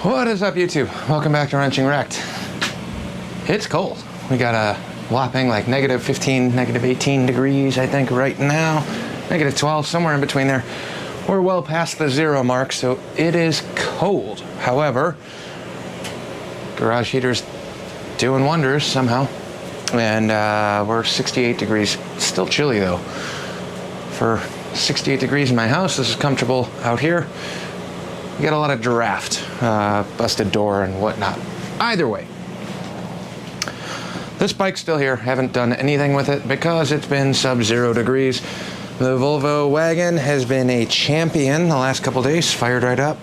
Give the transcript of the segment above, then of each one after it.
What is up, YouTube? Welcome back to Wrenching Wrecked. It's cold. We got a whopping like negative 15, negative 18 degrees, I think, right now. Negative 12, somewhere in between there. We're well past the zero mark, so it is cold. However, garage heater's doing wonders somehow. And we're 68 degrees. Still chilly though. For 68 degrees in my house, this is comfortable out here. You got a lot of draft, busted door and whatnot. Either way, this bike's still here. Haven't done anything with it because it's been sub-zero degrees. The Volvo wagon has been a champion the last couple days. Fired right up.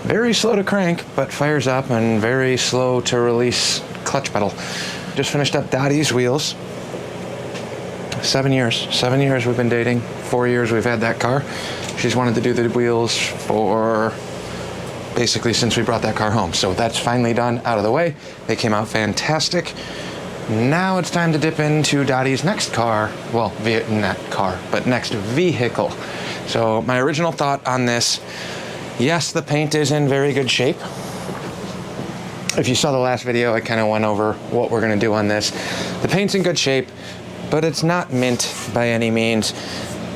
Very slow to crank, but fires up, and very slow to release clutch pedal. Just finished up Dottie's wheels. 7 years. 7 years we've been dating. 4 years we've had that car. She's wanted to do the wheels for basically since we brought that car home. So that's finally done, out of the way. They came out fantastic. Now it's time to dip into Dottie's next car. Well, not car, but next vehicle. So my original thought on this, yes, the paint is in very good shape. If you saw the last video, I kind of went over what we're gonna do on this. The paint's in good shape, but it's not mint by any means.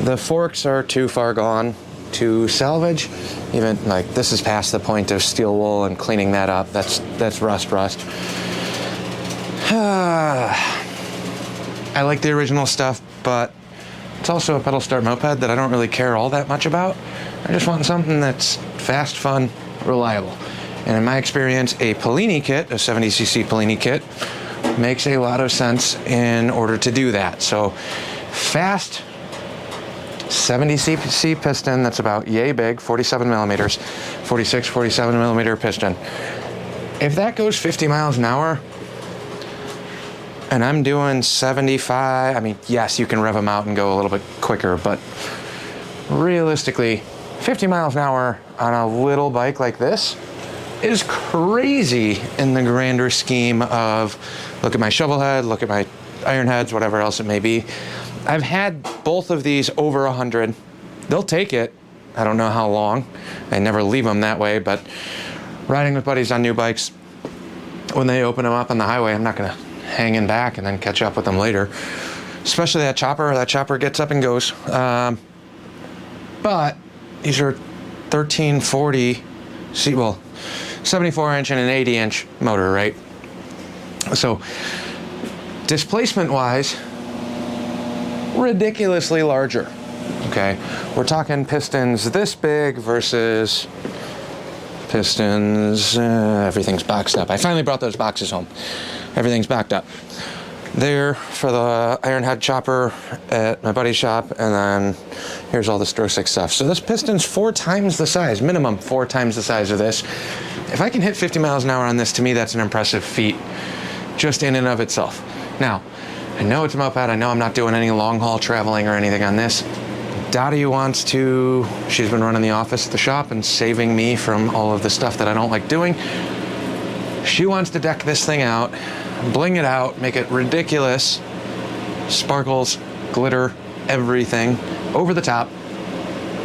The forks are too far gone to salvage. Even like this is past the point of steel wool and cleaning that up. That's rust. I like the original stuff, but it's also a pedal start moped that I don't really care all that much about. I just want something that's fast, fun, reliable. And in my experience, a Polini kit, a 70cc Polini kit, makes a lot of sense in order to do that. So fast 70cc piston that's about yay big, 47 millimeters, 46, 47 millimeter piston. If that goes 50 miles an hour and I'm doing 75, I mean, yes, you can rev them out and go a little bit quicker, but realistically, 50 miles an hour on a little bike like this is crazy in the grander scheme of look at my shovel head, look at my iron heads, whatever else it may be. I've had both of these over 100. They'll take it. I don't know how long. I never leave them that way, but riding with buddies on new bikes, when they open them up on the highway, I'm not gonna hang in back and then catch up with them later. Especially that chopper gets up and goes. But these are 1340, well, 74 inch and an 80 inch motor, right? So displacement wise, ridiculously larger. Okay, we're talking pistons this big versus pistons, everything's boxed up. I finally brought those boxes home. Everything's backed up. There for the iron head chopper at my buddy's shop, and then here's all the Stroh 6 stuff. So this piston's 4 times the size, minimum 4 times the size of this. If I can hit 50 miles an hour on this, to me that's an impressive feat just in and of itself. Now, I know it's a moped, I know I'm not doing any long haul traveling or anything on this. Dottie wants to, she's been running the office at the shop and saving me from all of the stuff that I don't like doing. She wants to deck this thing out, bling it out, make it ridiculous, sparkles, glitter, everything, over the top.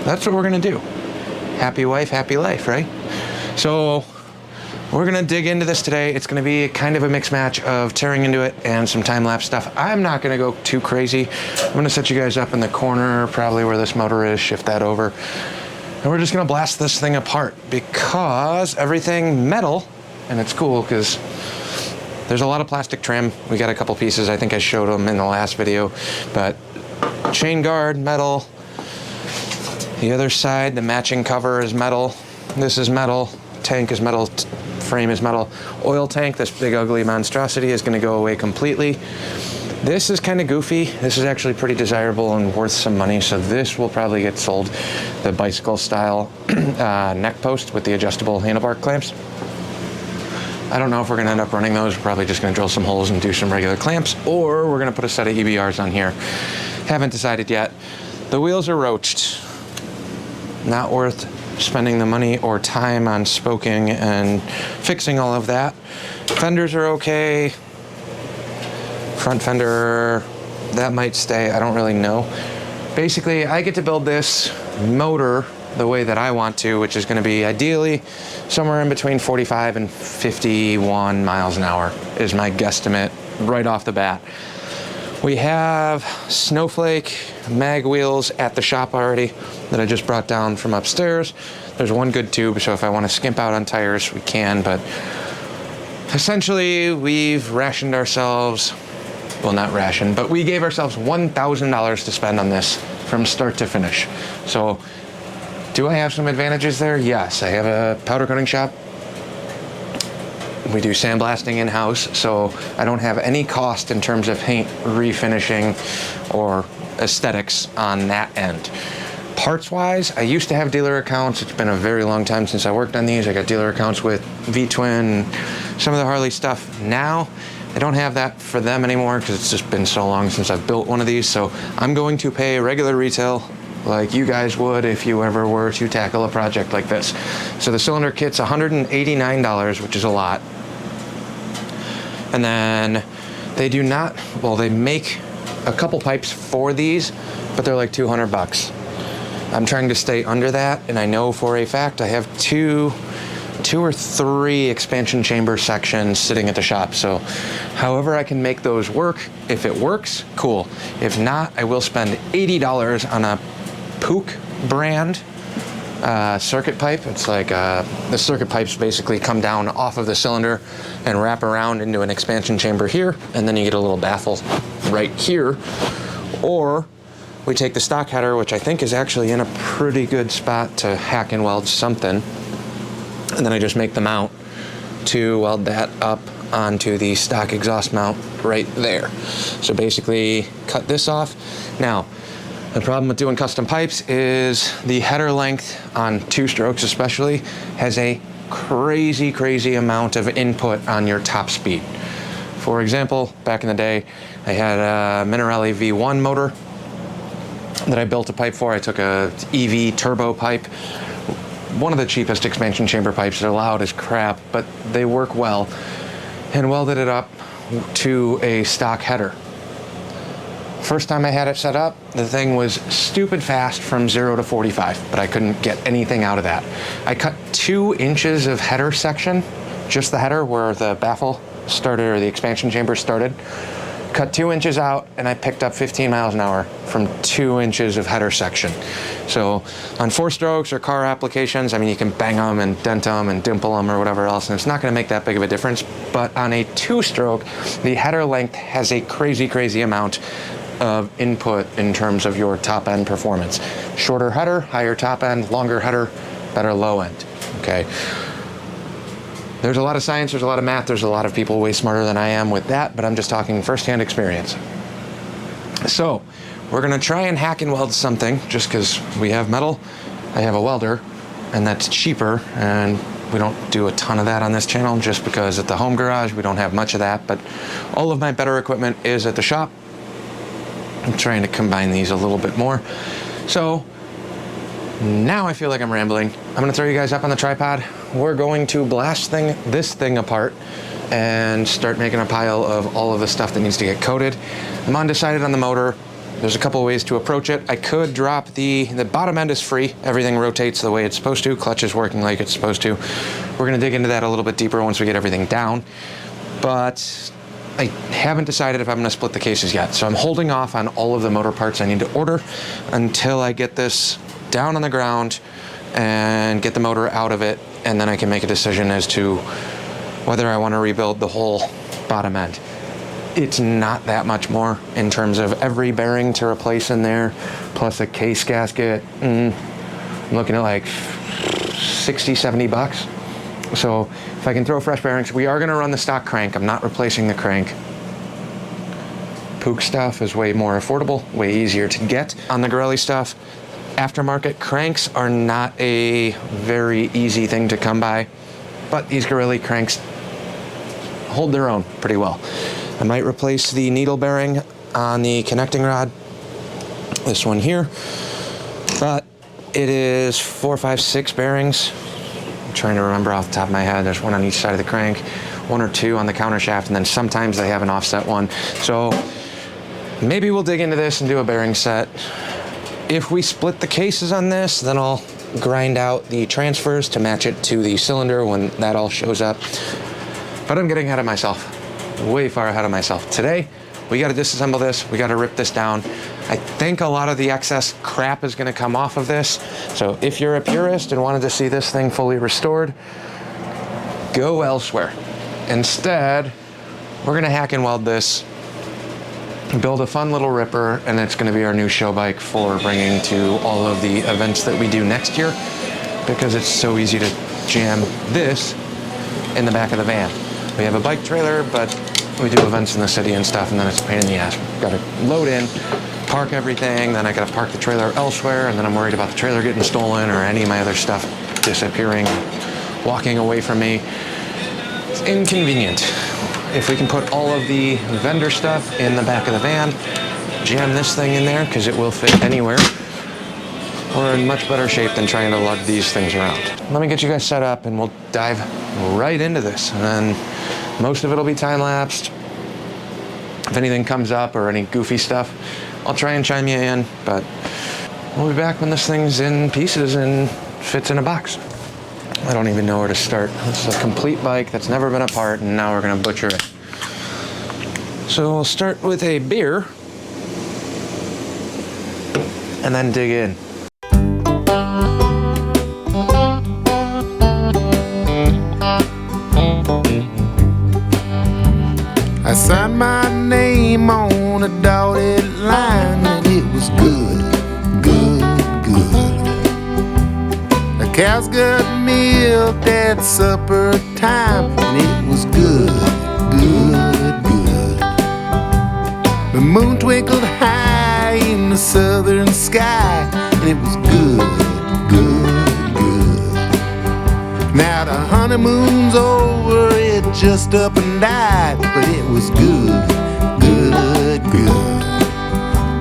That's what we're gonna do. Happy wife, happy life, right? So we're gonna dig into this today. It's gonna be kind of a mix match of tearing into it and some time-lapse stuff. I'm not gonna go too crazy. I'm gonna set you guys up in the corner, probably where this motor is, shift that over. And we're just gonna blast this thing apart because everything metal, and it's cool because there's a lot of plastic trim. We got a couple pieces, I think I showed them in the last video, but chain guard, metal. The other side, the matching cover is metal. This is metal, tank is metal, frame is metal. Oil tank, this big ugly monstrosity, is gonna go away completely. This is kind of goofy. This is actually pretty desirable and worth some money, so this will probably get sold. The bicycle style neck post with the adjustable handlebar clamps. I don't know if we're gonna end up running those. We're probably just gonna drill some holes and do some regular clamps, or we're gonna put a set of EBRs on here. Haven't decided yet. The wheels are roached. Not worth spending the money or time on spoking and fixing all of that. Fenders are okay. Front fender, that might stay, I don't really know. Basically, I get to build this motor the way that I want to, which is going to be ideally somewhere in between 45 and 51 miles an hour is my guesstimate right off the bat. We have Snowflake mag wheels at the shop already that I just brought down from upstairs. There's one good tube, so if I want to skimp out on tires, we can, but essentially we've rationed ourselves, well, not rationed, but we gave ourselves $1,000 to spend on this from start to finish. So do I have some advantages there? Yes, I have a powder coating shop. We do sandblasting in-house, so I don't have any cost in terms of paint refinishing or aesthetics on that end. Parts-wise, I used to have dealer accounts. It's been a very long time since I worked on these. I got dealer accounts with V-Twin, some of the Harley stuff. Now, I don't have that for them anymore because it's just been so long since I've built one of these. So I'm going to pay regular retail like you guys would if you ever were to tackle a project like this. So the cylinder kit's $189, which is a lot. And then they do not, well, they make a couple pipes for these, but they're like 200 bucks. I'm trying to stay under that, and I know for a fact I have two or three expansion chamber sections sitting at the shop. So however I can make those work, if it works, cool. If not, I will spend $80 on a Pook brand circuit pipe. It's like the circuit pipes basically come down off of the cylinder and wrap around into an expansion chamber here, and then you get a little baffle right here. Or we take the stock header, which I think is actually in a pretty good spot to hack and weld something, and then I just make the mount to weld that up onto the stock exhaust mount right there. So basically cut this off. Now, the problem with doing custom pipes is the header length on two strokes especially has a crazy amount of input on your top speed. For example, back in the day, I had a Minerali V1 motor that I built a pipe for. I took a EV turbo pipe, one of the cheapest expansion chamber pipes. They're loud as crap, but they work well, and welded it up to a stock header. First time I had it set up, the thing was stupid fast from 0 to 45, but I couldn't get anything out of that. I cut 2 inches of header section, just the header where the baffle started or the expansion chamber started. Cut 2 inches out, and I picked up 15 miles an hour from 2 inches of header section. So on 4 strokes or car applications, I mean, you can bang them and dent them and dimple them or whatever else, and it's not going to make that big of a difference. But on a 2-stroke, the header length has a crazy amount of input in terms of your top end performance. Shorter header, higher top end, longer header, better low end. Okay. There's a lot of science, there's a lot of math, there's a lot of people way smarter than I am with that, but I'm just talking firsthand experience. So, we're gonna try and hack and weld something, just because we have metal, I have a welder, and that's cheaper, and we don't do a ton of that on this channel, just because at the home garage, we don't have much of that, but all of my better equipment is at the shop. I'm trying to combine these a little bit more. So, now I feel like I'm rambling. I'm gonna throw you guys up on the tripod. We're going to blast this thing apart and start making a pile of all of the stuff that needs to get coated. I'm undecided on the motor. There's a couple ways to approach it. I could drop the bottom end is free. Everything rotates the way it's supposed to. Clutch is working like it's supposed to. We're gonna dig into that a little bit deeper once we get everything down. But I haven't decided if I'm gonna split the cases yet. So I'm holding off on all of the motor parts I need to order until I get this down on the ground and get the motor out of it, and then I can make a decision as to whether I want to rebuild the whole bottom end. It's not that much more in terms of every bearing to replace in there, plus a case gasket. I'm looking at like 60, 70 bucks. So if I can throw fresh bearings, we are going to run the stock crank. I'm not replacing the crank. Pook stuff is way more affordable, way easier to get. On the Garelli stuff, aftermarket cranks are not a very easy thing to come by, but these Garelli cranks hold their own pretty well. I might replace the needle bearing on the connecting rod, this one here, but it is 4, 5, 6 bearings. I'm trying to remember off the top of my head. There's one on each side of the crank, 1 or 2 on the counter shaft, and then sometimes they have an offset one. So maybe we'll dig into this and do a bearing set. If we split the cases on this, then I'll grind out the transfers to match it to the cylinder when that all shows up. But I'm getting ahead of myself, way far ahead of myself. Today, we got to disassemble this. We got to rip this down. I think a lot of the excess crap is going to come off of this. So if you're a purist and wanted to see this thing fully restored, go elsewhere. Instead, we're going to hack and weld this, build a fun little ripper, and it's going to be our new show bike for bringing to all of the events that we do next year, because it's so easy to jam this in the back of the van. We have a bike trailer, but we do events in the city and stuff, and then it's a pain in the ass. Got to load in, park everything, then I got to park the trailer elsewhere, and then I'm worried about the trailer getting stolen or any of my other stuff disappearing, walking away from me. It's inconvenient. If we can put all of the vendor stuff in the back of the van, jam this thing in there, because it will fit anywhere, we're in much better shape than trying to lug these things around. Let me get you guys set up and we'll dive right into this. And then most of it will be time-lapsed. If anything comes up or any goofy stuff, I'll try and chime you in, but we'll be back when this thing's in pieces and fits in a box. I don't even know where to start. This is a complete bike that's never been apart, and now we're gonna butcher it. So we'll start with a beer and then dig in. I signed my name on a dotted line, and it was good, good, good. The cows got milked at supper time, and it was good, good, good. The moon twinkled high in the southern sky, and it was good, good, good. Now the honeymoon's over, it just up and died, but it was good, good, good.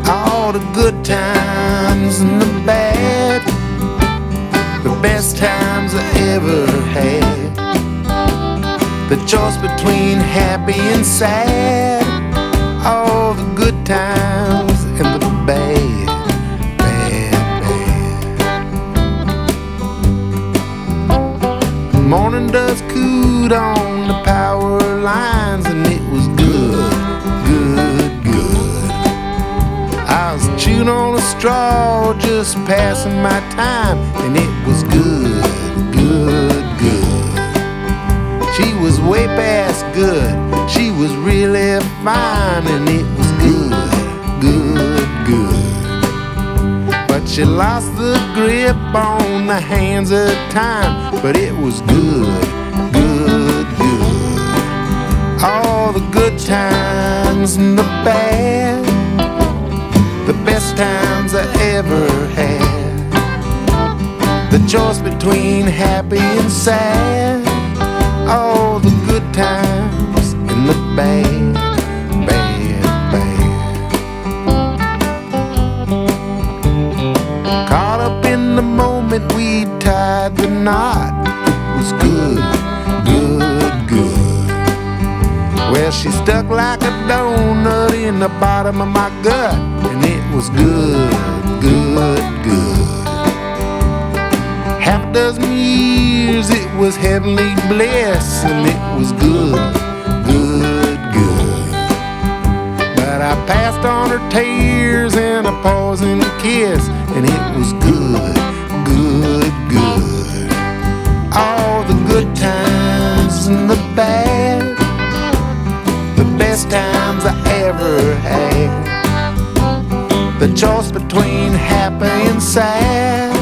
All the good times and the bad, the best times I ever had. The choice between happy and sad, all the good times and the bad, bad, bad. Morning dust cooed on the power lines, and it was good, good, good. I was chewing on a straw, just passing my time, and it was good, good, good. She was way past good, she was really fine, and it was good, good, good. But she lost the grip on the hands of time, but it was good, good, good. All the good times and the bad, the best times I ever had. The choice between happy and sad, all the good times and the bad, bad, bad. Caught up in the moment we tied the knot, it was good, good, good. Well, she stuck like a donut in the bottom of my gut, and it was good, good, good. Half a dozen years it was heavenly bliss, and it was good, good, good. But I passed on her tears and a pausing kiss, and it was good, good, good. All the good times and the bad, the best times I ever had. The choice between happy and sad,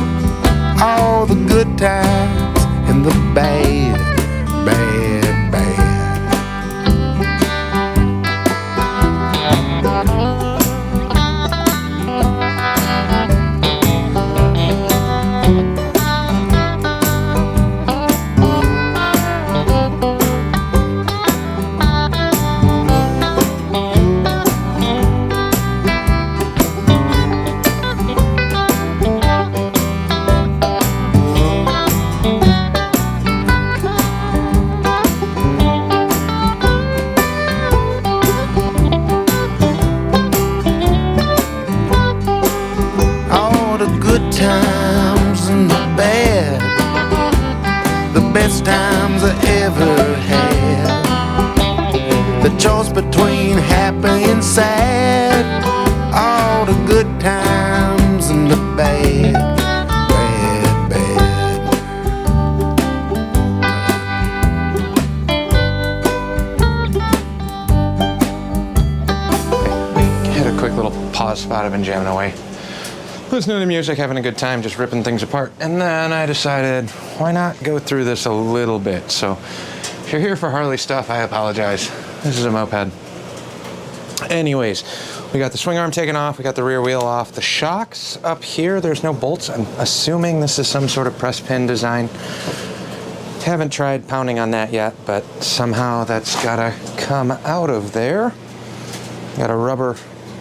all the good times and the bad, bad, bad. pause spot, I've been jamming away, listening to music, having a good time, just ripping things apart. And then I decided, why not go through this a little bit? So if you're here for Harley stuff, I apologize. This is a moped. Anyways, we got the swing arm taken off, we got the rear wheel off. The shocks up here, there's no bolts. I'm assuming this is some sort of press pin design. Haven't tried pounding on that yet, but somehow that's gotta come out of there. Got a rubber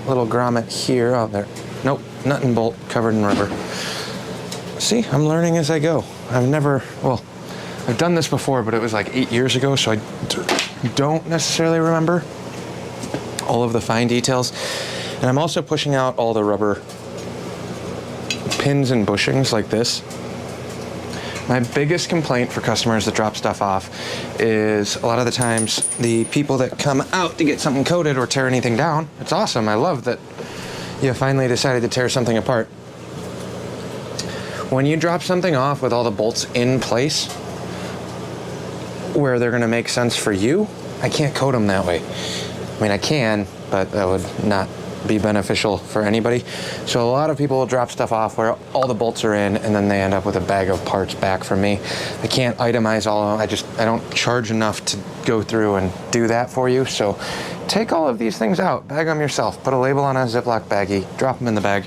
little grommet here. Oh, there. Nope, nut and bolt covered in rubber. See, I'm learning as I go. I've done this before, but it was like 8 years ago, so I don't necessarily remember all of the fine details. And I'm also pushing out all the rubber pins and bushings like this. My biggest complaint for customers that drop stuff off is a lot of the times the people that come out to get something coated or tear anything down. It's awesome. I love that you finally decided to tear something apart. When you drop something off with all the bolts in place where they're going to make sense for you, I can't coat them that way. I mean, I can, but that would not be beneficial for anybody. So a lot of people will drop stuff off where all the bolts are in, and then they end up with a bag of parts back from me. I can't itemize all of them. I don't charge enough to go through and do that for you. So take all of these things out, bag them yourself, put a label on a Ziploc baggie, drop them in the bag,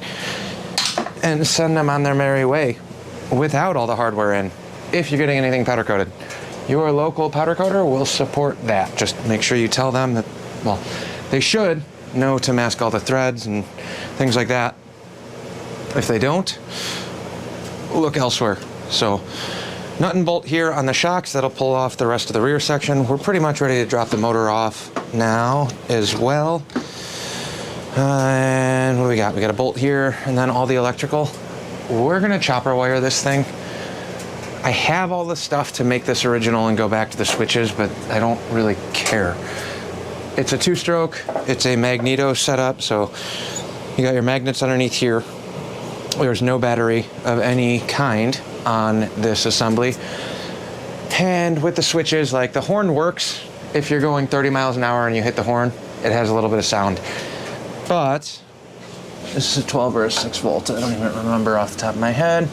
and send them on their merry way without all the hardware in. If you're getting anything powder coated, your local powder coater will support that. Just make sure you tell them that, well, they should know to mask all the threads and things like that. If they don't, look elsewhere. So nut and bolt here on the shocks, that'll pull off the rest of the rear section. We're pretty much ready to drop the motor off now as well. And what do we got? We got a bolt here and then all the electrical. We're gonna chopper wire this thing. I have all the stuff to make this original and go back to the switches, but I don't really care. It's a two-stroke, it's a magneto setup, so you got your magnets underneath here. There's no battery of any kind on this assembly. And with the switches, like the horn works if you're going 30 miles an hour and you hit the horn, it has a little bit of sound. But this is a 12 or a 6 volt, I don't even remember off the top of my head.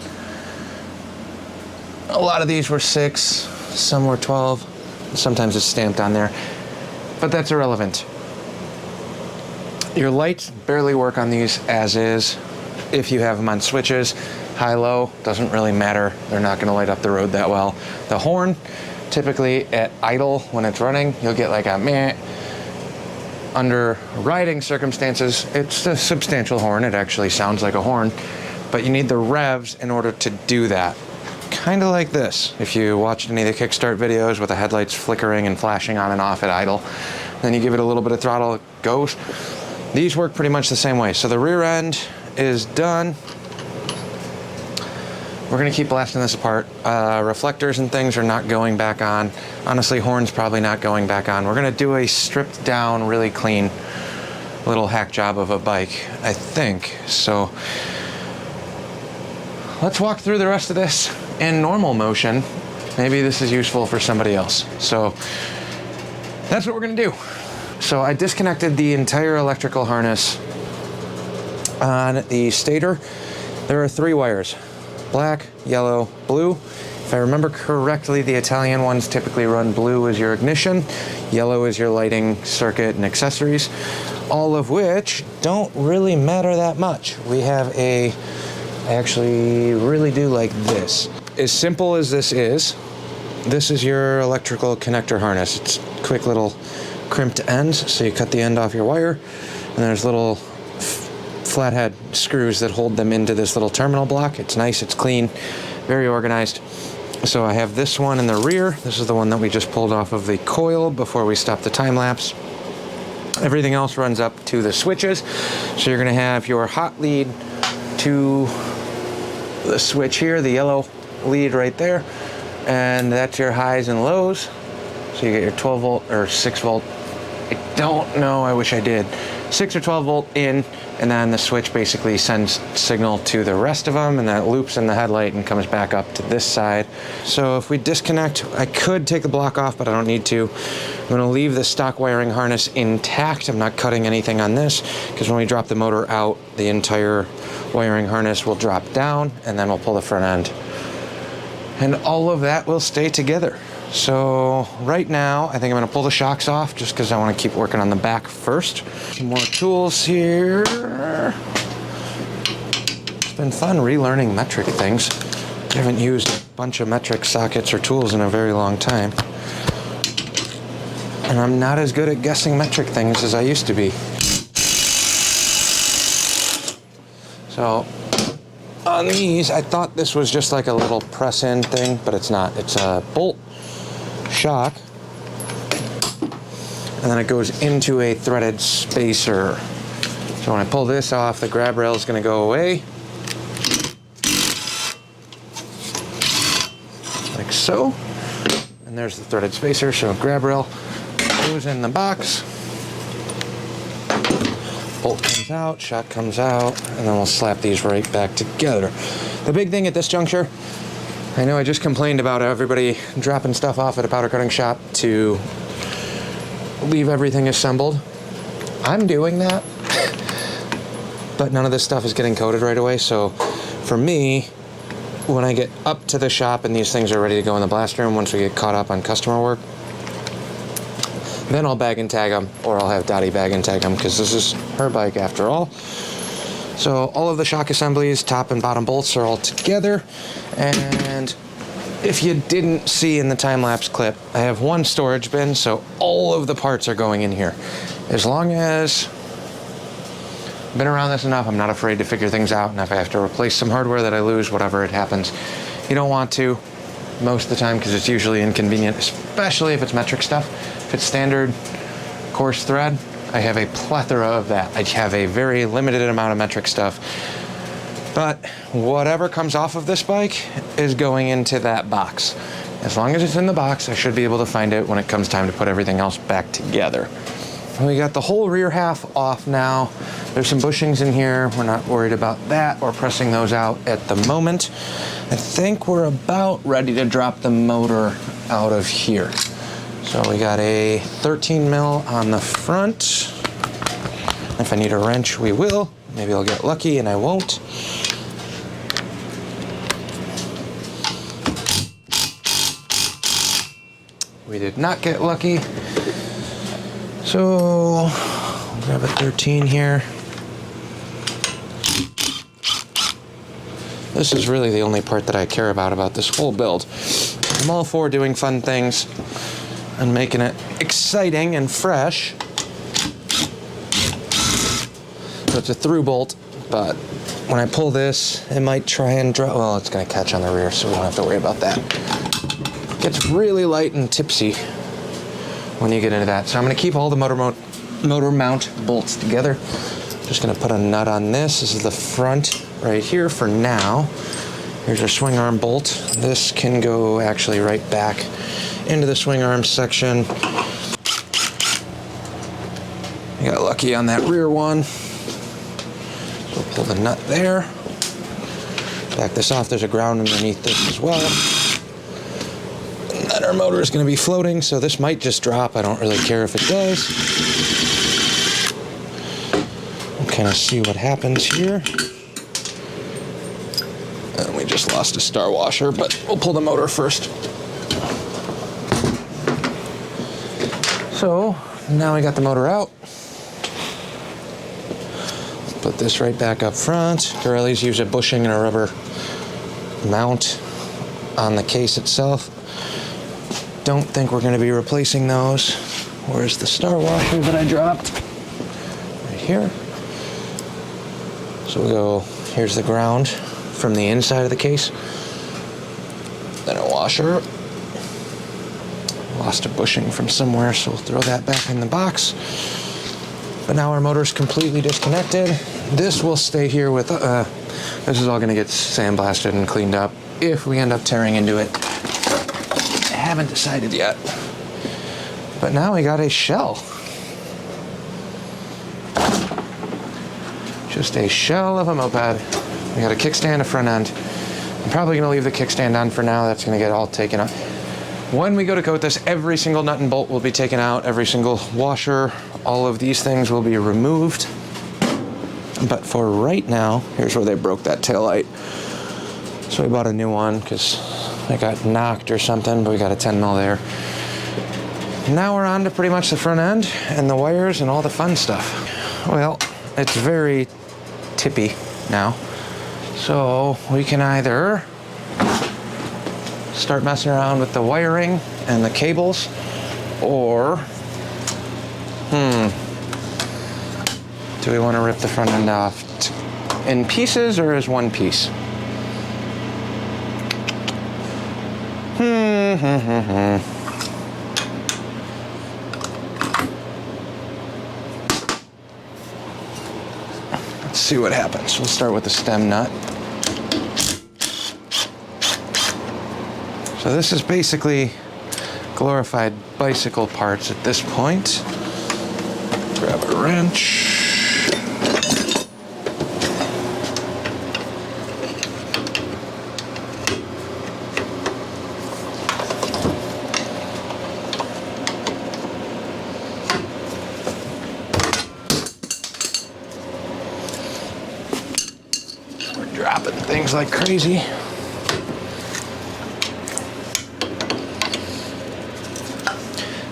A lot of these were 6, some were 12, sometimes it's stamped on there. But that's irrelevant. Your lights barely work on these as is. If you have them on switches, high-low, doesn't really matter. They're not gonna light up the road that well. The horn, typically at idle, when it's running, you'll get like a meh. Under riding circumstances, it's a substantial horn. It actually sounds like a horn, but you need the revs in order to do that. Kind of like this. If you watched any of the kickstart videos with the headlights flickering and flashing on and off at idle, then you give it a little bit of throttle, it goes. These work pretty much the same way. So the rear end is done. We're gonna keep blasting this apart. Reflectors and things are not going back on. Honestly, horn's probably not going back on. We're gonna do a stripped down, really clean little hack job of a bike, I think. So let's walk through the rest of this in normal motion. Maybe this is useful for somebody else. So that's what we're gonna do. So I disconnected the entire electrical harness on the stator. There are 3 wires, black, yellow, blue. If I remember correctly, the Italian ones typically run blue as your ignition, yellow is your lighting circuit and accessories, all of which don't really matter that much. We have I actually really do like this. As simple as this is your electrical connector harness. It's quick little crimped ends, so you cut the end off your wire, and there's little flathead screws that hold them into this little terminal block. It's nice, it's clean, very organized. So I have this one in the rear. This is the one that we just pulled off of the coil before we stopped the time lapse. Everything else runs up to the switches. So you're gonna have your hot lead to the switch here, the yellow lead right there, and that's your highs and lows. So you get your 12 volt or 6 volt I don't know, I wish I did. 6 or 12 volt in, and then the switch basically sends signal to the rest of them, and that loops in the headlight and comes back up to this side. So if we disconnect, I could take the block off, but I don't need to. I'm gonna leave the stock wiring harness intact. I'm not cutting anything on this, because when we drop the motor out, the entire wiring harness will drop down, and then we'll pull the front end. And all of that will stay together. So right now, I think I'm gonna pull the shocks off just because I want to keep working on the back first. Some more tools here. It's been fun relearning metric things. I haven't used a bunch of metric sockets or tools in a very long time. And I'm not as good at guessing metric things as I used to be. So on these, I thought this was just like a little press-in thing, but it's not. It's a bolt shock, and then it goes into a threaded spacer. So when I pull this off, the grab rail is going to go away, like so. And there's the threaded spacer. So grab rail goes in the box, bolt comes out, shock comes out, and then we'll slap these right back together. The big thing at this juncture, I know I just complained about everybody dropping stuff off at a powder coating shop to leave everything assembled. I'm doing that, but none of this stuff is getting coated right away. So for me, when I get up to the shop and these things are ready to go in the blast room, once we get caught up on customer work, then I'll bag and tag them, or I'll have Dottie bag and tag them, because this is her bike after all. So all of the shock assemblies, top and bottom bolts are all together. And if you didn't see in the time-lapse clip, I have one storage bin, so all of the parts are going in here. As long as I've been around this enough, I'm not afraid to figure things out, and if I have to replace some hardware that I lose, whatever it happens. You don't want to most of the time, because it's usually inconvenient, especially if it's metric stuff. If it's standard coarse thread, I have a plethora of that. I have a very limited amount of metric stuff. But whatever comes off of this bike is going into that box. As long as it's in the box, I should be able to find it when it comes time to put everything else back together. We got the whole rear half off now. There's some bushings in here. We're not worried about that or pressing those out at the moment. I think we're about ready to drop the motor out of here. So we got a 13 mil on the front. If I need a wrench, we will. Maybe I'll get lucky and I won't. We did not get lucky. So I'll grab a 13 here. This is really the only part that I care about this whole build. I'm all for doing fun things and making it exciting and fresh. So it's a through bolt, but when I pull this, it might try and drop. Well, it's gonna catch on the rear, so we don't have to worry about that. It gets really light and tipsy when you get into that. So I'm gonna keep all the motor mount bolts together. Just gonna put a nut on this. This is the front right here for now. Here's our swing arm bolt. This can go actually right back into the swing arm section. I got lucky on that rear one. So pull the nut there. Back this off. There's a ground underneath this as well. And then our motor is going to be floating, so this might just drop. I don't really care if it does. We'll kind of see what happens here. And we just lost a star washer, but we'll pull the motor first. So now we got the motor out. Put this right back up front. Garelli's use a bushing and a rubber mount on the case itself. Don't think we're going to be replacing those. Where's the star washer that I dropped? Right here. So we go, here's the ground from the inside of the case. Then a washer. Lost a bushing from somewhere, so we'll throw that back in the box. But now our motor's completely disconnected. This will stay here with, this is all gonna get sandblasted and cleaned up if we end up tearing into it. I haven't decided yet. But now we got a shell. Just a shell of a moped. We got a kickstand, a front end. I'm probably gonna leave the kickstand on for now. That's gonna get all taken out. When we go to coat this, every single nut and bolt will be taken out, every single washer, all of these things will be removed. But for right now, here's where they broke that taillight. So we bought a new one because it got knocked or something, but we got a 10 mil there. Now we're on to pretty much the front end and the wires and all the fun stuff. Well, it's very tippy now. So we can either start messing around with the wiring and the cables, or do we want to rip the front end off in pieces or as one piece? Let's see what happens. We'll start with the stem nut. So this is basically glorified bicycle parts at this point. Grab a wrench. We're dropping things like crazy.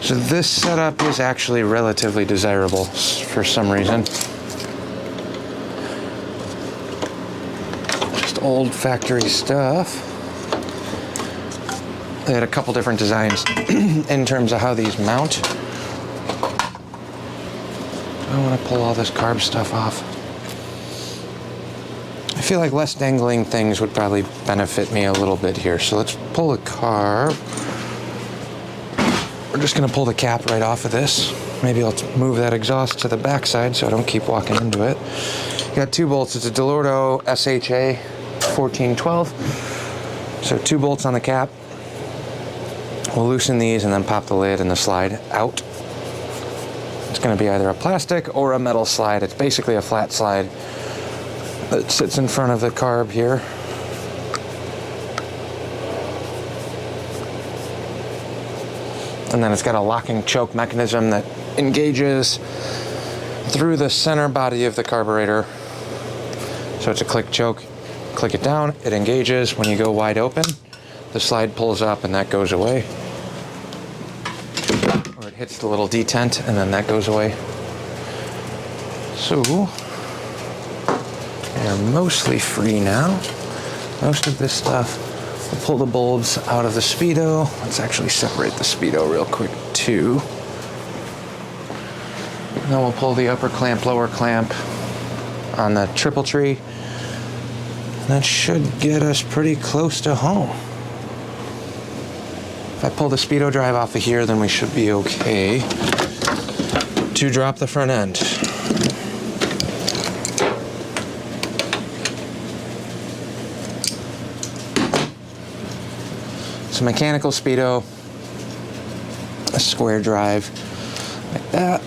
So this setup is actually relatively desirable for some reason. Just old factory stuff. They had a couple different designs in terms of how these mount. I want to pull all this carb stuff off. I feel like less dangling things would probably benefit me a little bit here. So let's pull the carb. We're just gonna pull the cap right off of this. Maybe I'll move that exhaust to the backside so I don't keep walking into it. You got 2 bolts. It's a Delorto SHA 1412. So 2 bolts on the cap. We'll loosen these and then pop the lid and the slide out. It's gonna be either a plastic or a metal slide. It's basically a flat slide that sits in front of the carb here. And then it's got a locking choke mechanism that engages through the center body of the carburetor. So it's a click choke. Click it down, it engages. When you go wide open, the slide pulls up and that goes away. Or it hits the little detent and then that goes away. So they're mostly free now. Most of this stuff. We'll pull the bulbs out of the speedo. Let's actually separate the speedo real quick too. And then we'll pull the upper clamp, lower clamp on the triple tree. That should get us pretty close to home. If I pull the speedo drive off of here, then we should be okay to drop the front end. So mechanical speedo, a square drive like that.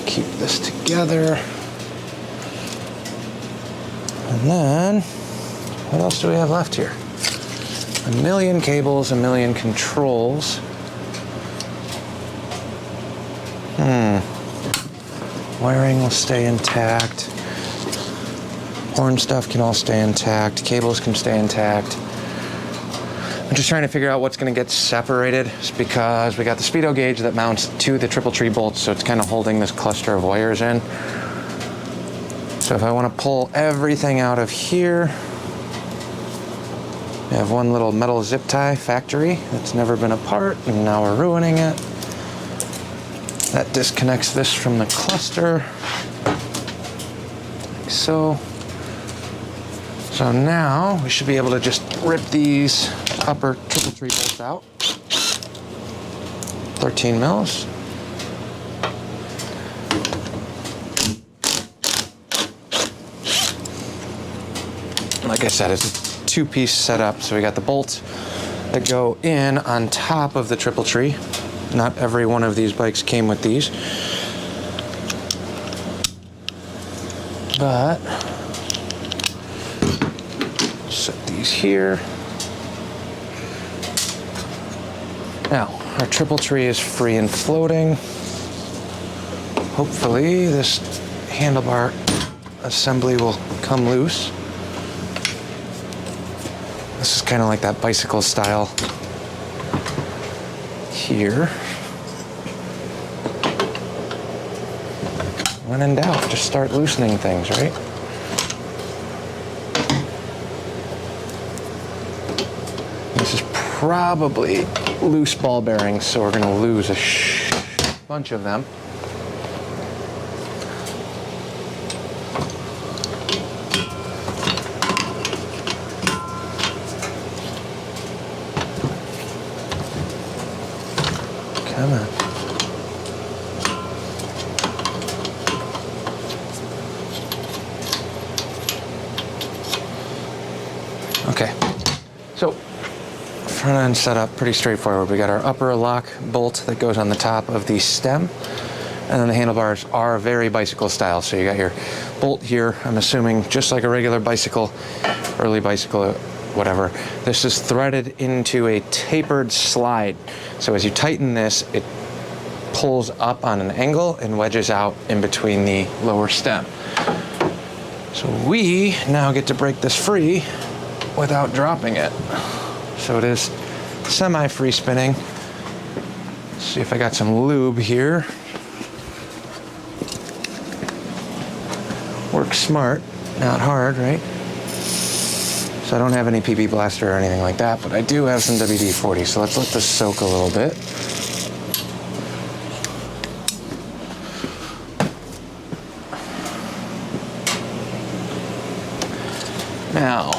Keep this together. And then, what else do we have left here? A million cables, a million controls. Wiring will stay intact. Horn stuff can all stay intact. Cables can stay intact. I'm just trying to figure out what's going to get separated. It's because we got the speedo gauge that mounts to the triple tree bolts, so it's kind of holding this cluster of wires in. So if I want to pull everything out of here, we have one little metal zip tie factory that's never been apart, and now we're ruining it. That disconnects this from the cluster, like so. So now we should be able to just rip these upper triple tree bolts out. 13 mils. Like I said, it's a 2-piece setup. So we got the bolts that go in on top of the triple tree. Not every one of these bikes came with these. but set these here. Now, our triple tree is free and floating. Hopefully this handlebar assembly will come loose. This is kind of like that bicycle style here. When in doubt, just start loosening things, right? This is probably loose ball bearings, so we're gonna lose a bunch of them. Come on. Okay, so front end setup, pretty straightforward. We got our upper lock bolt that goes on the top of the stem, and then the handlebars are very bicycle style. So you got your bolt here, I'm assuming just like a regular bicycle, early bicycle, whatever. This is threaded into a tapered slide. So as you tighten this, it pulls up on an angle and wedges out in between the lower stem. So we now get to break this free without dropping it. So it is semi-free spinning. Let's see if I got some lube here. Work smart, not hard, right? So I don't have any PB Blaster or anything like that, but I do have some WD-40, so let's let this soak a little bit. Now,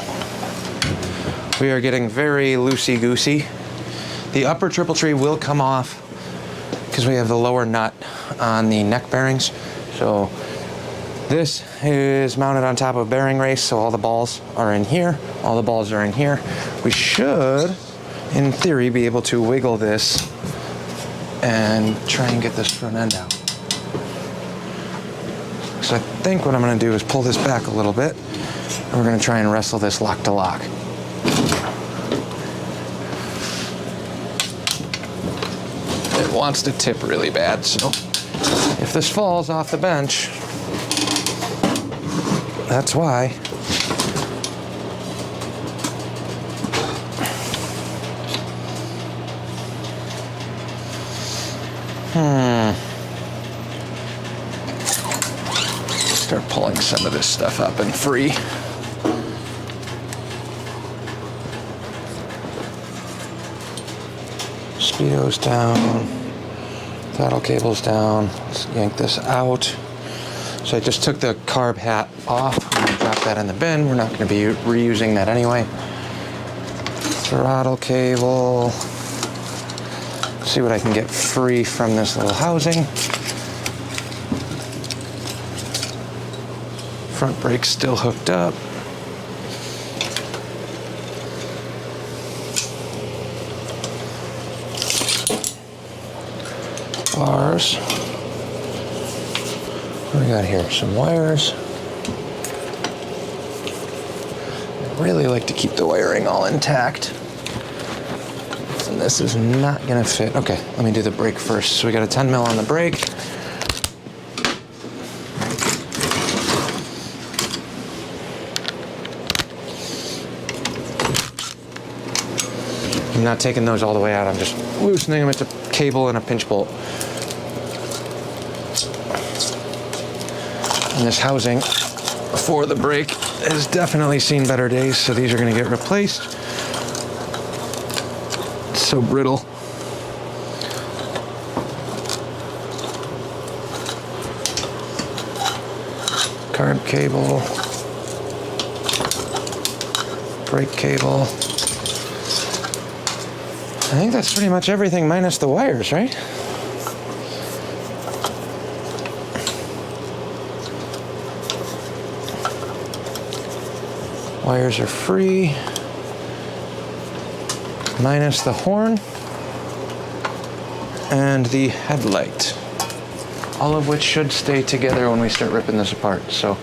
we are getting very loosey-goosey. The upper triple tree will come off because we have the lower nut on the neck bearings. So this is mounted on top of a bearing race, so all the balls are in here, all the balls are in here. We should, in theory, be able to wiggle this and try and get this front end out. So I think what I'm gonna do is pull this back a little bit, and we're gonna try and wrestle this lock to lock. It wants to tip really bad, so if this falls off the bench, that's why. Start pulling some of this stuff up and free. Speedo's down, throttle cable's down. Let's yank this out. So I just took the carb hat off. I'm gonna drop that in the bin. We're not gonna be reusing that anyway. Throttle cable. See what I can get free from this little housing. Front brake's still hooked up. Bars. What do we got here? Some wires. I really like to keep the wiring all intact. And this is not gonna fit. Okay, let me do the brake first. So we got a 10 mil on the brake. I'm not taking those all the way out. I'm just loosening them. It's a cable and a pinch bolt. And this housing for the brake has definitely seen better days, so these are going to get replaced. It's so brittle. Carb cable, brake cable. I think that's pretty much everything minus the wires, right? Wires are free, minus the horn and the headlight, all of which should stay together when we start ripping this apart. So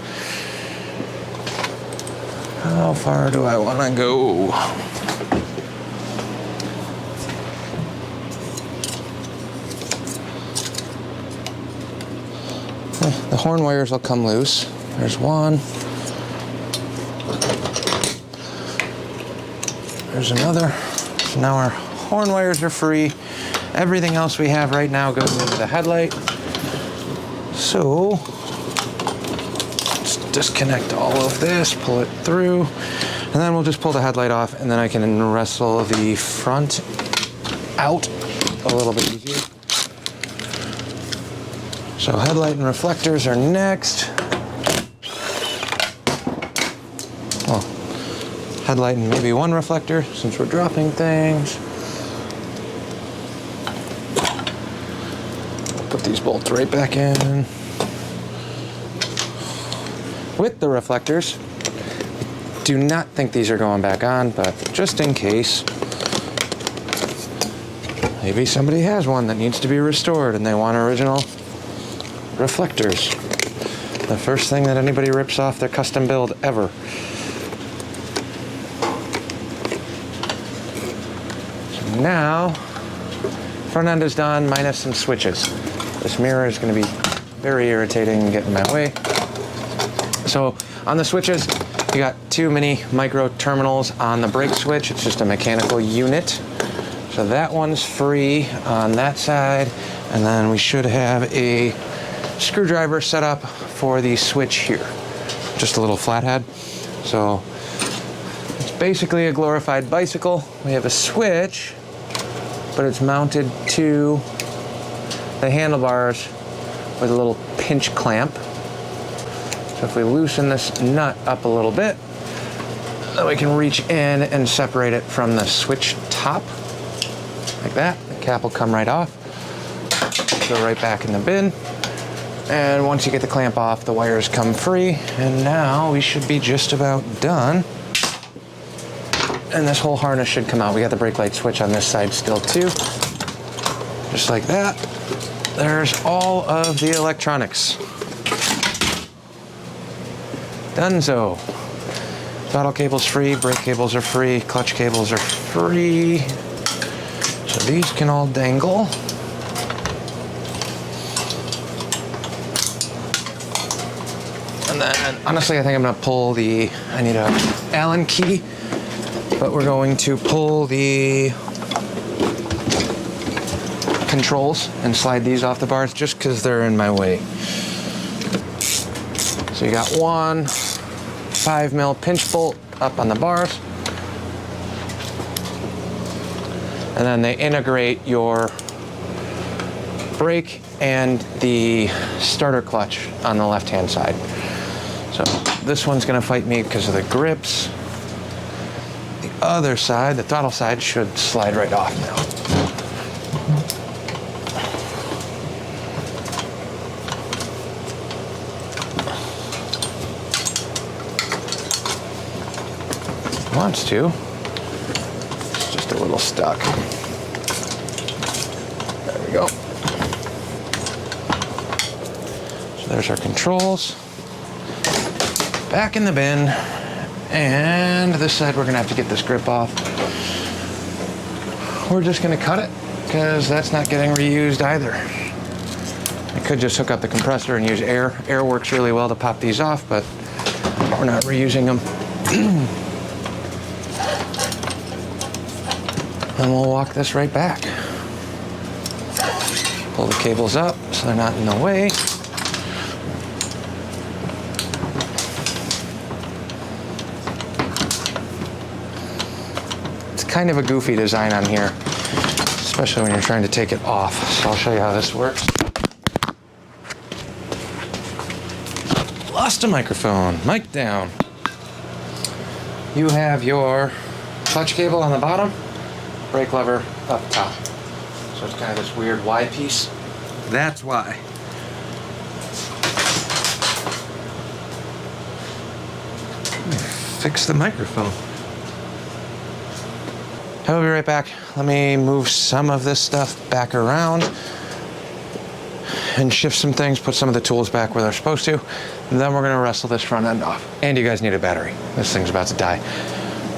How far do I want to go? The horn wires will come loose. There's one. There's another. So now our horn wires are free. Everything else we have right now goes into the headlight. So let's disconnect all of this, pull it through, and then we'll just pull the headlight off, and then I can wrestle the front out a little bit easier. So headlight and reflectors are next. Well, headlight and maybe one reflector since we're dropping things. Put these bolts right back in. With the reflectors, do not think these are going back on, but just in case, maybe somebody has one that needs to be restored and they want original reflectors. The first thing that anybody rips off their custom build ever. So now, front end is done, minus some switches. This mirror is going to be very irritating and get in my way. So on the switches, you got 2 mini micro terminals on the brake switch. It's just a mechanical unit. So that one's free on that side. And then we should have a screwdriver set up for the switch here. Just a little flathead. So it's basically a glorified bicycle. We have a switch, but it's mounted to the handlebars with a little pinch clamp. So if we loosen this nut up a little bit, then we can reach in and separate it from the switch top, like that. The cap will come right off, go right back in the bin. And once you get the clamp off, the wires come free. And now we should be just about done. And this whole harness should come out. We got the brake light switch on this side still too. Just like that. There's all of the electronics. Donezo. Throttle cable's free, brake cables are free, clutch cables are free. So these can all dangle. And then, honestly, I think I'm gonna pull I need an Allen key, but we're going to pull the controls and slide these off the bars just because they're in my way. So you got one 5mm pinch bolt up on the bars. And then they integrate your brake and the starter clutch on the left-hand side. So this one's gonna fight me because of the grips. The other side, the throttle side, should slide right off now. Wants to. It's just a little stuck. There we go. So there's our controls. Back in the bin. And this side we're gonna have to get this grip off. We're just gonna cut it because that's not getting reused either. I could just hook up the compressor and use air. Air works really well to pop these off, but we're not reusing them. And we'll walk this right back. Pull the cables up so they're not in the way. It's kind of a goofy design on here, especially when you're trying to take it off. So I'll show you how this works. Lost a microphone, mic down. You have your clutch cable on the bottom, brake lever up top. So it's kind of this weird Y piece. That's why. Fix the microphone. I'll be right back. Let me move some of this stuff back around. and shift some things, put some of the tools back where they're supposed to. And then we're gonna wrestle this front end off. And you guys need a battery. This thing's about to die.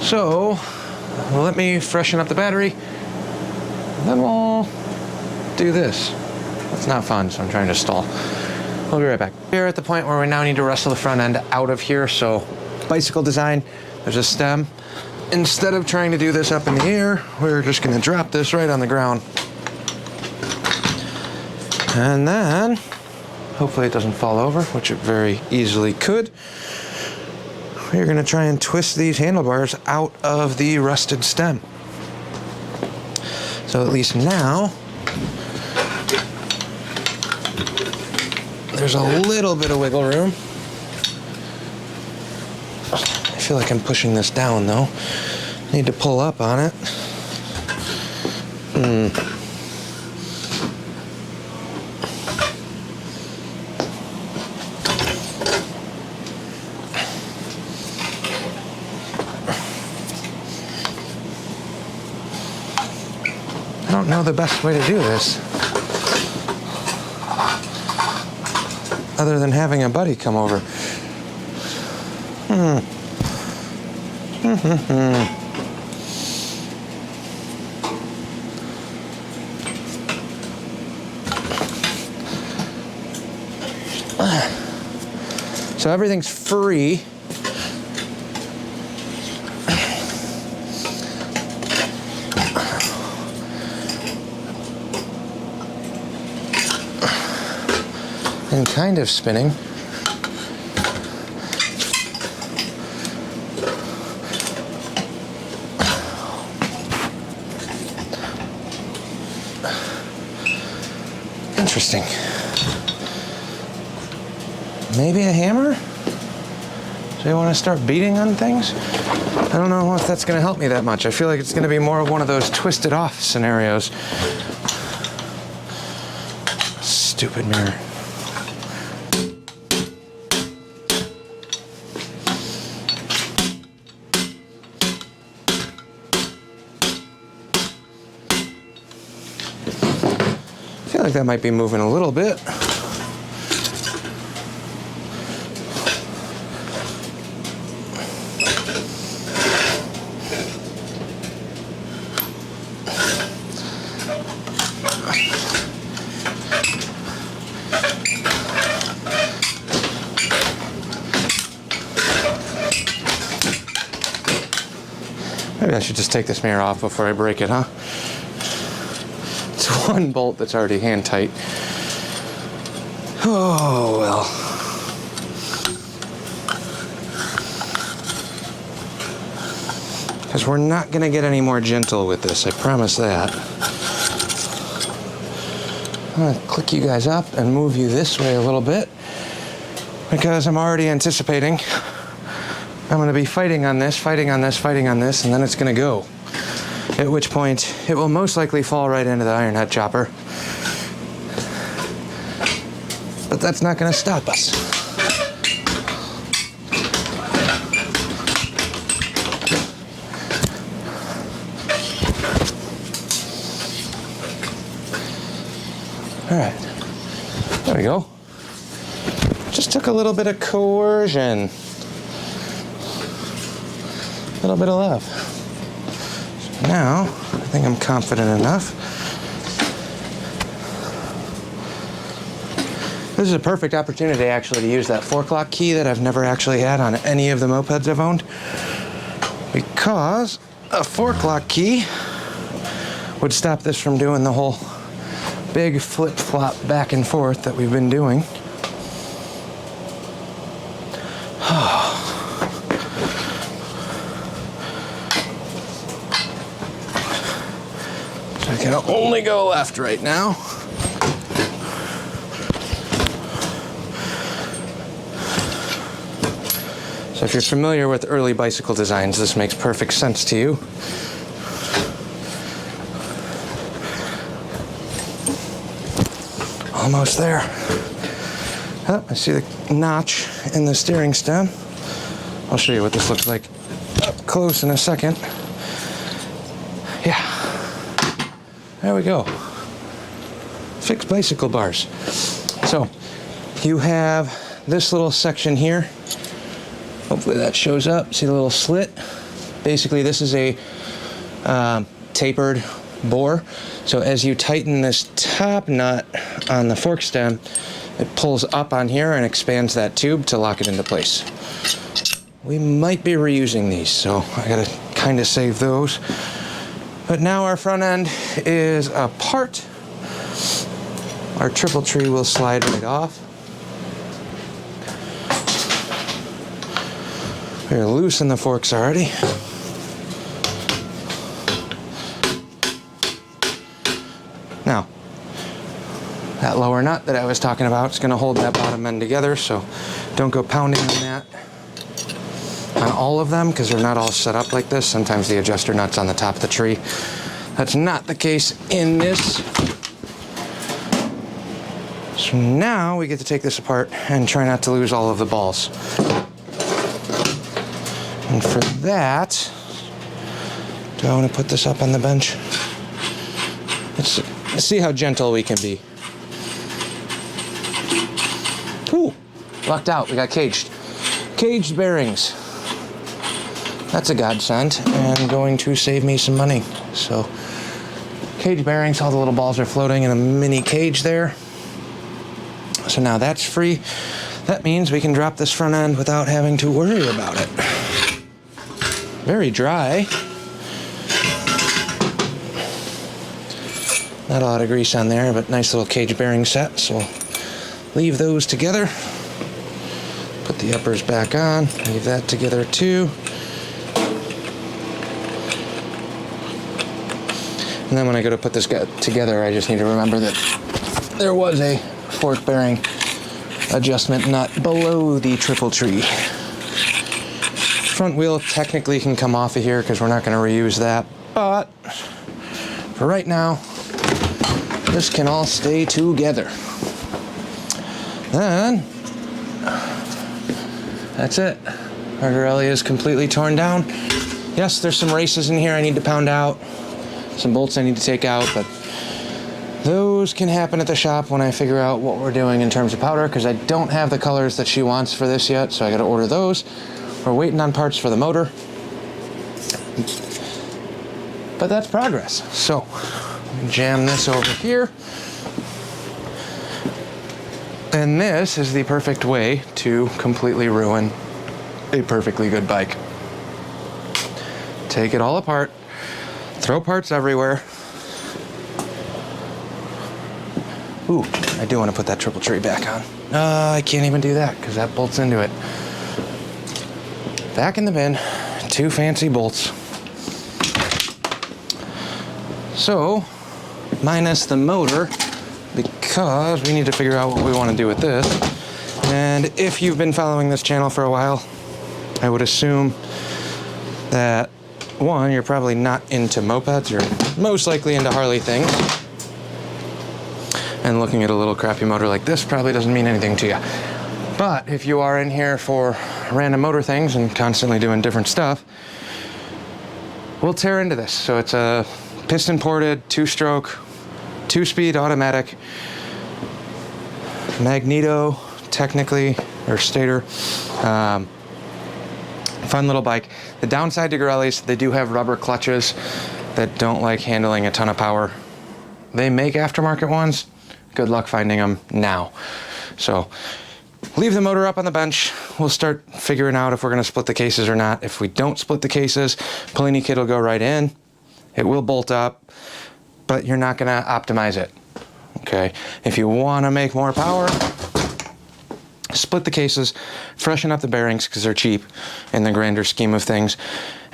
So let me freshen up the battery. Then we'll do this. It's not fun, so I'm trying to stall. We'll be right back. We're at the point where we now need to wrestle the front end out of here. So bicycle design, there's a stem. Instead of trying to do this up in the air, we're just gonna drop this right on the ground. And then, hopefully it doesn't fall over, which it very easily could. We're gonna try and twist these handlebars out of the rusted stem. So at least now, there's a little bit of wiggle room. I feel like I'm pushing this down though. Need to pull up on it. I don't know the best way to do this, other than having a buddy come over. So everything's free. And kind of spinning. Interesting. Maybe a hammer? Do you want to start beating on things? I don't know if that's going to help me that much. I feel like it's going to be more of one of those twisted off scenarios. Stupid mirror. I feel like that might be moving a little bit. Maybe I should just take this mirror off before I break it, huh? It's one bolt that's already hand tight. Oh, well. Because we're not going to get any more gentle with this, I promise that. I'm going to click you guys up and move you this way a little bit, because I'm already anticipating I'm going to be fighting on this, fighting on this, fighting on this, and then it's going to go. At which point, it will most likely fall right into the iron head chopper. But that's not going to stop us. All right, there we go. Just took a little bit of coercion. A little bit of love. So now, I think I'm confident enough. This is a perfect opportunity actually to use that 4-clock key that I've never actually had on any of the mopeds I've owned, because a 4-clock key would stop this from doing the whole big flip-flop back and forth that we've been doing. So I can only go left right now. So if you're familiar with early bicycle designs, this makes perfect sense to you. Almost there. Oh, I see the notch in the steering stem. I'll show you what this looks like up close in a second. Yeah, there we go. fix bicycle bars. So you have this little section here. Hopefully that shows up. See the little slit? Basically, this is a tapered bore. So as you tighten this top nut on the fork stem, it pulls up on here and expands that tube to lock it into place. We might be reusing these, so I gotta kind of save those. But now our front end is apart. Our triple tree will slide right off. We're loose in the forks already. Now, that lower nut that I was talking about is going to hold that bottom end together, so don't go pounding on that on all of them because they're not all set up like this. Sometimes the adjuster nut's on the top of the tree. That's not the case in this. So now we get to take this apart and try not to lose all of the balls. And for that, do I want to put this up on the bench? Let's see how gentle we can be. Ooh, lucked out. We got caged. Caged bearings. That's a godsend and going to save me some money. So, cage bearings, all the little balls are floating in a mini cage there. So now that's free. That means we can drop this front end without having to worry about it. Very dry. Not a lot of grease on there, but nice little cage bearing set. So we'll leave those together. Put the uppers back on. Leave that together too. And then when I go to put this together, I just need to remember that there was a fork bearing adjustment nut below the triple tree. Front wheel technically can come off of here because we're not going to reuse that, but for right now, this can all stay together. Then, that's it. Our Garelli is completely torn down. Yes, there's some races in here I need to pound out, some bolts I need to take out, but those can happen at the shop when I figure out what we're doing in terms of powder, because I don't have the colors that she wants for this yet, so I gotta order those. We're waiting on parts for the motor. But that's progress. So, jam this over here. And this is the perfect way to completely ruin a perfectly good bike. Take it all apart, throw parts everywhere. Ooh, I do want to put that triple tree back on. I can't even do that because that bolts into it. Back in the bin, 2 fancy bolts. So, minus the motor, because we need to figure out what we want to do with this. And if you've been following this channel for a while, I would assume that, one, you're probably not into mopeds, you're most likely into Harley things. And looking at a little crappy motor like this probably doesn't mean anything to you. But if you are in here for random motor things and constantly doing different stuff, we'll tear into this. So it's a piston ported, 2-stroke, 2-speed automatic, magneto technically, or stator. Fun little bike. The downside to Garelli's, they do have rubber clutches that don't like handling a ton of power. They make aftermarket ones. Good luck finding them now. So leave the motor up on the bench. We'll start figuring out if we're gonna split the cases or not. If we don't split the cases, Polini kit will go right in. It will bolt up, but you're not gonna optimize it, okay? If you wanna make more power, split the cases, freshen up the bearings because they're cheap in the grander scheme of things,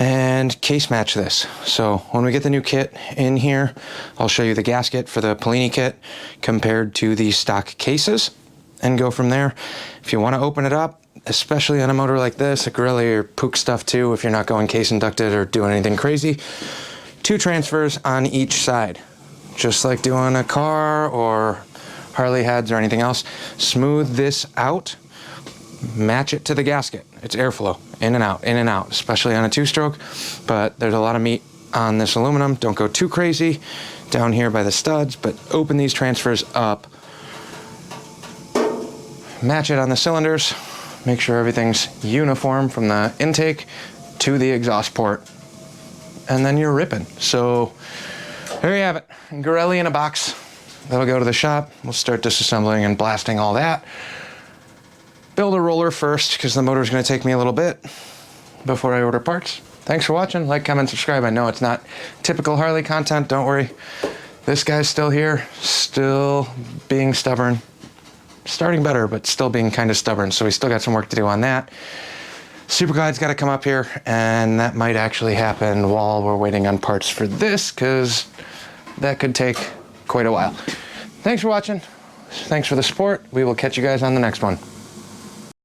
and case match this. So when we get the new kit in here, I'll show you the gasket for the Polini kit compared to the stock cases and go from there. If you want to open it up, especially on a motor like this, a Garelli or Pook stuff too, if you're not going case inducted or doing anything crazy, 2 transfers on each side, just like doing a car or Harley heads or anything else. Smooth this out, match it to the gasket. It's airflow, in and out, especially on a 2-stroke, but there's a lot of meat on this aluminum. Don't go too crazy. down here by the studs, but open these transfers up, match it on the cylinders, make sure everything's uniform from the intake to the exhaust port, and then you're ripping. So there you have it, Garelli in a box. That'll go to the shop. We'll start disassembling and blasting all that. Build a roller first, because the motor's gonna take me a little bit before I order parts. Thanks for watching. Like, comment, subscribe. I know it's not typical Harley content, don't worry. This guy's still here, still being stubborn. Starting better, but still being kind of stubborn, so we still got some work to do on that. Super Glide's gotta come up here, and that might actually happen while we're waiting on parts for this, because that could take quite a while. Thanks for watching. Thanks for the support. We will catch you guys on the next one.